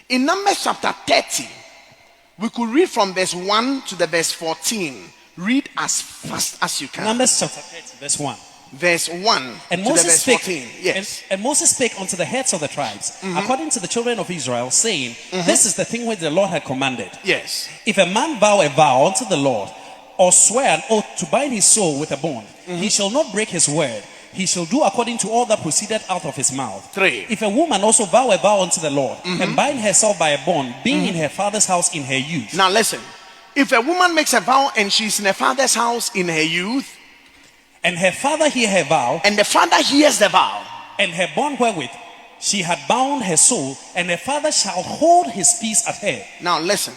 In Numbers chapter 30, we could read from verse 1 to the verse 14. Read as fast as you can. Numbers chapter 30, verse 1. Verse 1 And to Moses the verse spake, 14. Yes. and Moses spake unto the heads of the tribes, according to the children of Israel, saying, This is the thing which the Lord had commanded. Yes. If a man vow a vow unto the Lord, or swear an oath to bind his soul with a bond, he shall not break his word. He shall do according to all that proceeded out of his mouth. 3. If a woman also vow a vow unto the Lord, and bind herself by a bond, being in her father's house in her youth. Now listen. If a woman makes a vow and she's in her father's house in her youth, and her father hear her vow, and the father hears the vow, and her bond wherewith she had bound her soul, and her father shall hold his peace at her. now listen.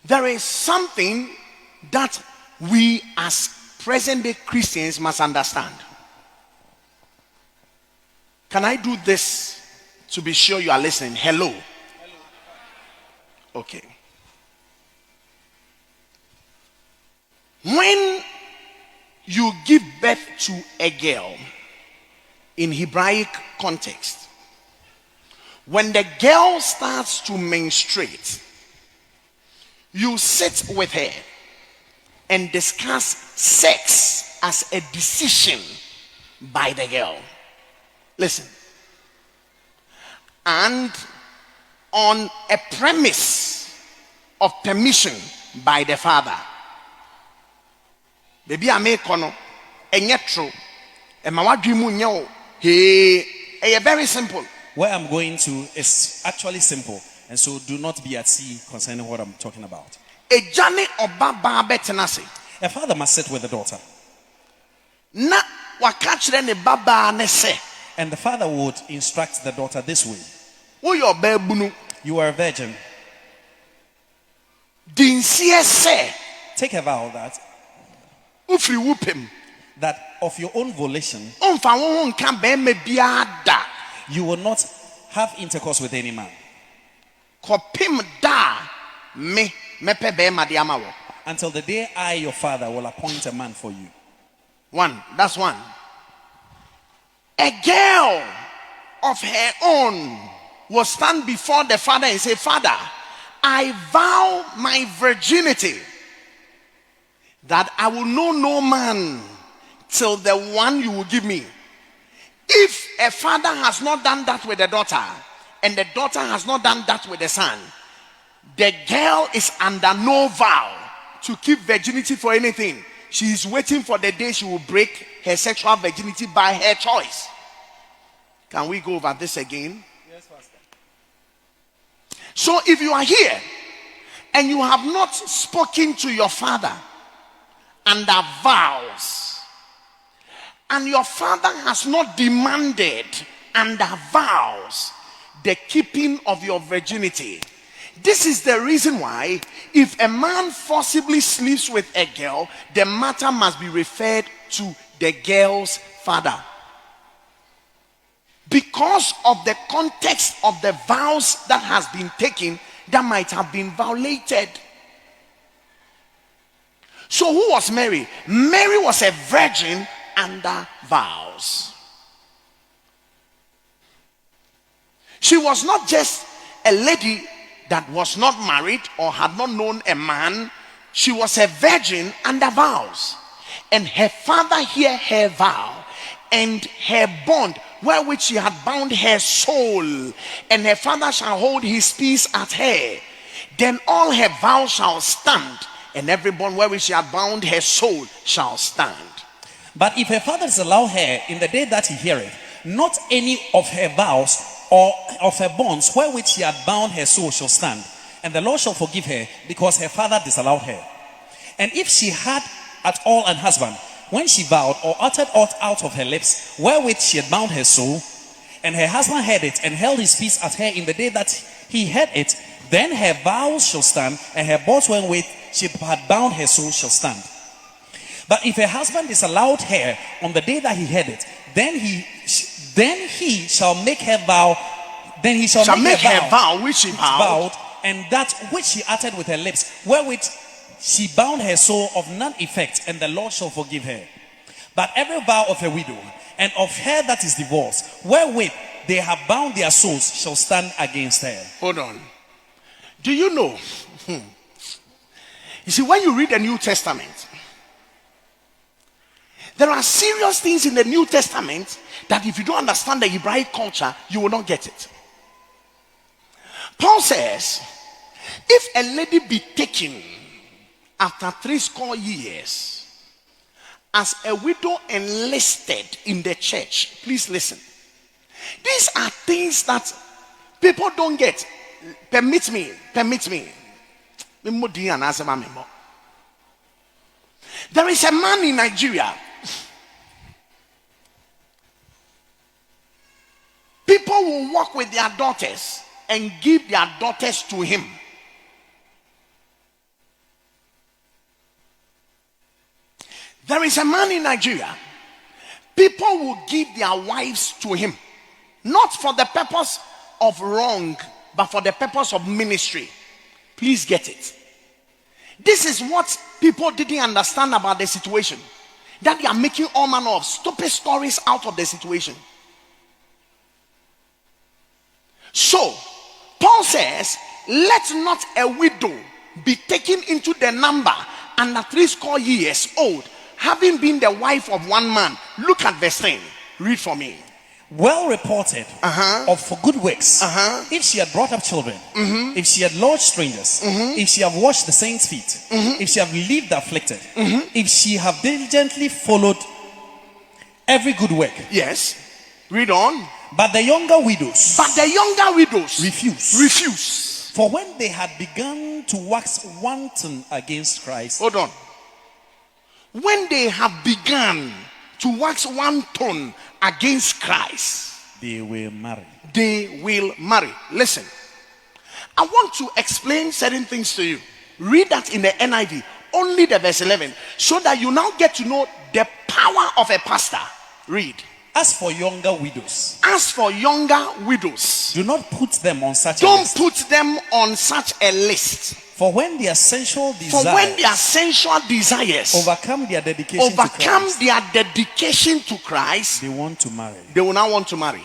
There is something that we as present day Christians must understand. Can I do this to be sure you are listening? Hello. Okay. When you give birth to a girl in Hebraic context, when the girl starts to menstruate, you sit with her and discuss sex as a decision by the girl. Listen. And on a premise of permission by the father. Baby, I make kono enye true. E ma wadwi mu nye o. Hey, very simple. Where I'm going to is actually simple, and so do not be at sea concerning what I'm talking about. Ejane oba ba betenase. A father must sit with the daughter, Na waka kire ne baba ne se. and the father would instruct the daughter this way: Wo yo ba bunu. You are a virgin. Dinsie se. Take a vow that Ufri wupem. of your own volition Onfa wo nka be me bia da. you will not have intercourse with any man Kopim da me mepe be ma de ama wo. until the day I, your father, will appoint a man for you. One, that's one. A girl of her own will stand before the father and say, Father, I vow my virginity that I will know no man till the one you will give me. If a father has not done that with the daughter, and the daughter has not done that with the son, the girl is under no vow to keep virginity for anything. She is waiting for the day she will break her sexual virginity by her choice. Can we go over this again? Yes, Pastor. So if you are here and you have not spoken to your father under vows, and your father has not demanded under vows the keeping of your virginity, this is the reason why if a man forcibly sleeps with a girl, the matter must be referred to the girl's father. Because of the context of the vows that has been taken that might have been violated. So who was Mary? Mary was a virgin under vows. She was not just a lady that was not married or had not known a man. She was a virgin under vows. And her father heard her vow and her bond wherewith she had bound her soul, and her father shall hold his peace at her. Then all her vows shall stand, and every bond wherewith she had bound her soul shall stand. But if her father disallow her in the day that he heareth, not any of her vows or of her bonds wherewith she had bound her soul shall stand, and the Lord shall forgive her, because her father disallowed her. And if she had at all an husband, when she vowed or uttered aught out of her lips wherewith she had bound her soul, and her husband heard it and held his peace at her in the day that he heard it, then her vows shall stand, and her bonds wherewith she had bound her soul shall stand. But if her husband disallowed her on the day that he heard it, then he shall make her vow. Then he shall make her vow which she vowed, and that which she uttered with her lips, wherewith she bound her soul, of none effect, and the Lord shall forgive her. But every vow of a widow and of her that is divorced, wherewith they have bound their souls shall stand against her. Hold on. Do you know? You see, when you read the New Testament, there are serious things in the New Testament that if you don't understand the Hebraic culture, you will not get it. Paul says, if a lady be taken after 80 years as a widow enlisted in the church, please listen. These are things that people don't get. Permit me. There is a man in Nigeria. People will walk with their daughters and give their daughters to him. There is a man in Nigeria. People will give their wives to him, not for the purpose of wrong, but for the purpose of ministry. Please get it. This is what people didn't understand about the situation, that they are making all manner of stupid stories out of the situation. So Paul says, let not a widow be taken into the number under 80 years old, having been the wife of one man. Look at verse 10. Read for me. Well reported of for good works, if she had brought up children, if she had lodged strangers, if she have washed the saints' feet, if she have relieved the afflicted, if she have diligently followed every good work. Yes. Read on. But the younger widows refuse. For when they had begun to wax wanton against Christ. Hold on. When they have begun to wax wanton against Christ, they will marry. Listen, I want to explain certain things to you. Read that in the NIV, only the verse 11, so that you now get to know the power of a pastor. Read. As for younger widows, do not put them on such a list. For when their sensual desires overcome their dedication to Christ, they want to marry. They will now want to marry.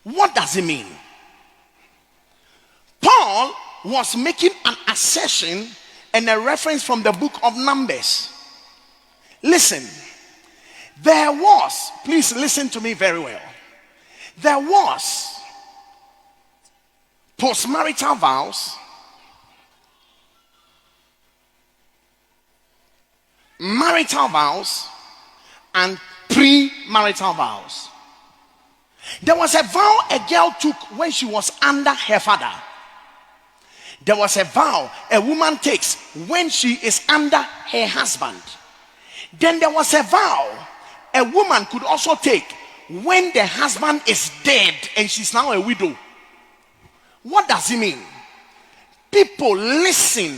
What does it mean? Paul was making an assertion and a reference from the book of Numbers. Listen, please listen to me very well. There was postmarital vows, marital vows, and premarital vows. There was a vow a girl took when she was under her father. There was a vow a woman takes when she is under her husband. Then there was a vow a woman could also take when the husband is dead and she's now a widow. What does it mean? People, listen.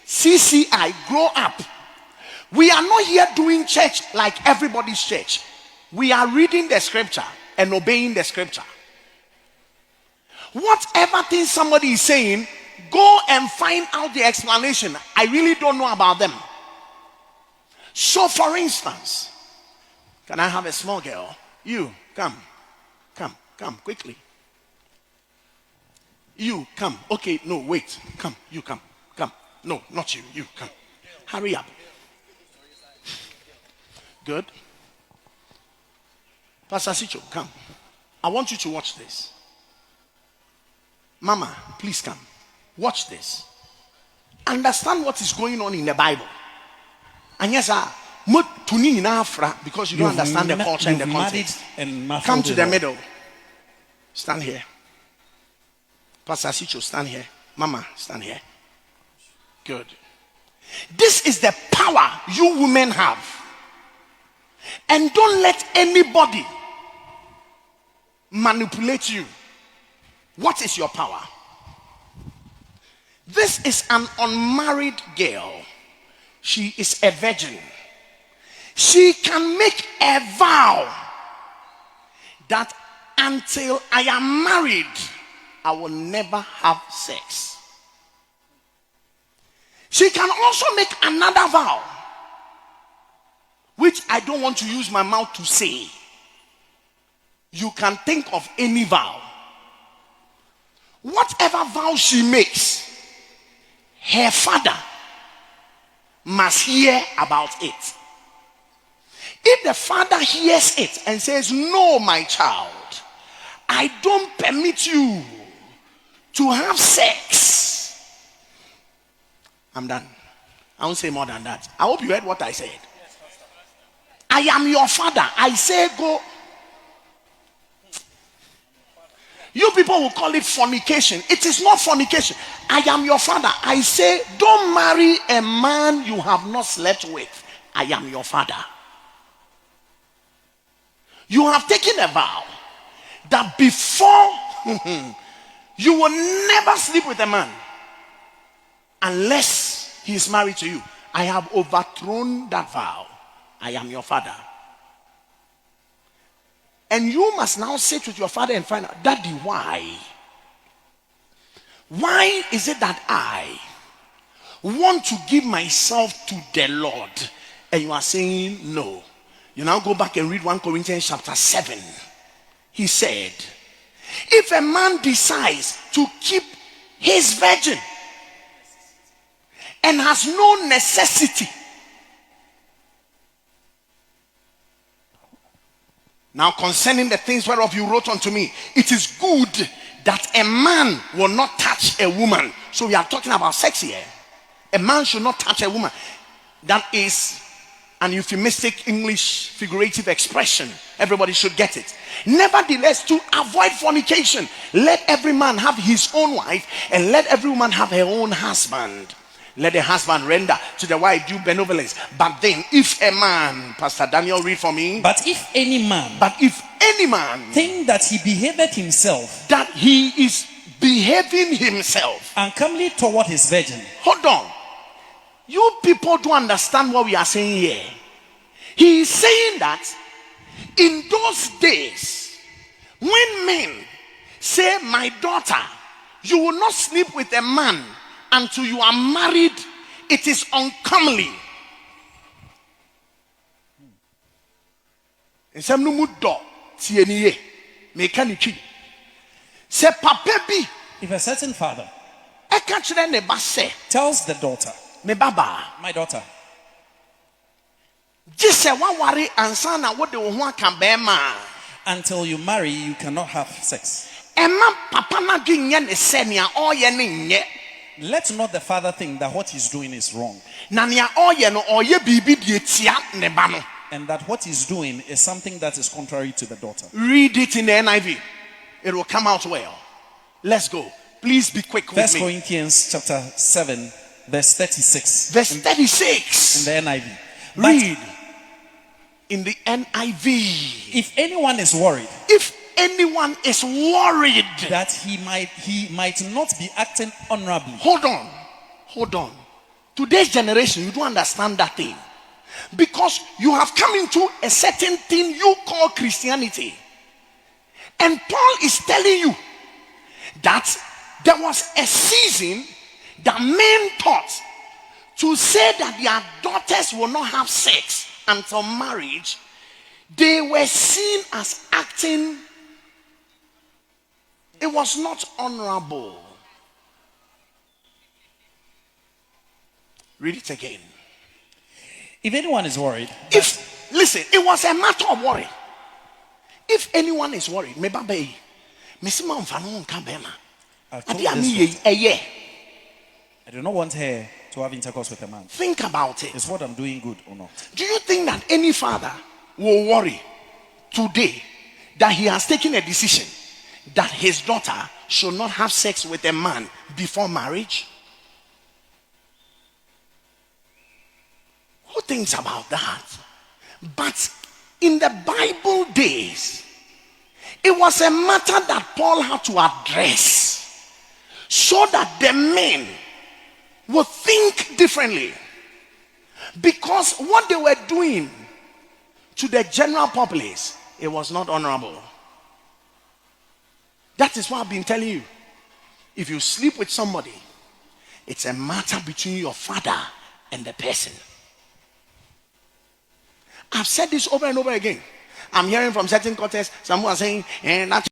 CCI, grow up. We are not here doing church like everybody's church. We are reading the scripture and obeying the scripture. Whatever thing somebody is saying, go and find out the explanation. I really don't know about them. So, for instance, can I have a small girl? You, come, quickly. You, come. Okay, no, wait. Come, you come. No, not you. You, come. Hurry up. Good. Pastor Sicho, come. I want you to watch this. Mama, please come. Watch this. Understand what is going on in the Bible. And yes, because you don't understand the culture and the context. Come to the middle. Stand here. Pastor Sicho, stand here. Mama, stand here. Good. This is the power you women have. And don't let anybody manipulate you. What is your power? This is an unmarried girl. She is a virgin. She can make a vow that until I am married, I will never have sex. She can also make another vow. which I don't want to use my mouth to say, you can think of any vow. Whatever vow she makes, her father must hear about it. If the father hears it and says, "No, my child, I don't permit you to have sex," I'm done. I won't say more than that. I hope you heard what I said. I am your father. I say go. You people will call it fornication. It is not fornication. I am your father. I say don't marry a man you have not slept with. I am your father. You have taken a vow that before you will never sleep with a man unless he is married to you. I have overthrown that vow. I am your father. And you must now sit with your father and find out, "Daddy, why? Why is it that I want to give myself to the Lord?" And you are saying no. You now go back and read 1 Corinthians chapter 7. He said, if a man decides to keep his virgin and has no necessity. Now concerning the things whereof you wrote unto me, it is good that a man will not touch a woman. So we are talking about sex here. A man should not touch a woman. That is an euphemistic English figurative expression. Everybody should get it. Nevertheless, to avoid fornication, let every man have his own wife, and let every woman have her own husband. Let the husband render to the wife due benevolence. But then, if a man, Pastor Daniel, read for me. But if any man think that he behaveth himself, that he is behaving himself uncomely toward his virgin. Hold on. You people don't understand what we are saying here. He is saying that in those days, when men say, "My daughter, you will not sleep with a man until you are married," it is uncomely. Say papa, if a certain father tells the daughter, "Me baba, my daughter, until you marry, you cannot have sex. Let not the father think that what he's doing is wrong, and that what he's doing is something that is contrary to the daughter." Read it in the NIV. It will come out well. Let's go. Please be quick with 1 me. Corinthians chapter 7, verse 36. Verse 36. In the NIV. Read in the NIV. If anyone is worried, that he might not be acting honorably. Hold on. Today's generation, you don't understand that thing. Because you have come into a certain thing you call Christianity. And Paul is telling you that there was a season that men thought to say that their daughters will not have sex until marriage. They were seen as acting. It was not honorable. Read it again. If anyone is worried, listen, it was a matter of worry. If anyone is worried, me baby, me si man fa no nka bema. I do not want her to have intercourse with a man. Think about it. Is what I'm doing good or not? Do you think that any father will worry today that he has taken a decision that his daughter should not have sex with a man before marriage? Who thinks about that? But in the Bible days, it was a matter that Paul had to address so that the men would think differently. Because what they were doing to the general populace, it was not honorable. That is what I've been telling you. If you sleep with somebody, it's a matter between your father and the person. I've said this over and over again. I'm hearing from certain quarters, some who are saying, and that's